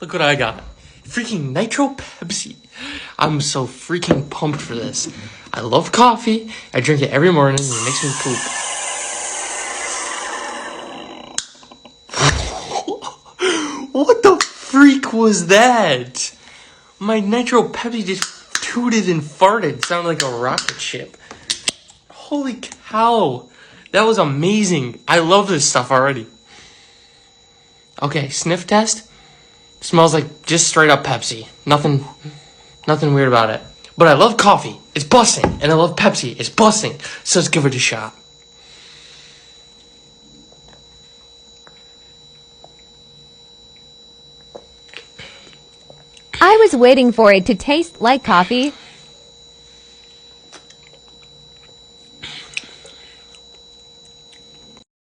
Look what I got. Freaking Nitro Pepsi. I'm so freaking pumped for this. I love coffee. I drink it every morning and it makes me poop. What the freak was that? My Nitro Pepsi just tooted and farted. Sounded like a rocket ship. Holy cow. That was amazing. I love this stuff already. Okay, sniff test. Smells like just straight up Pepsi. Nothing weird about it. But I love coffee. It's busting. And I love Pepsi. It's busting. So let's give it a shot. I was waiting for it to taste like coffee,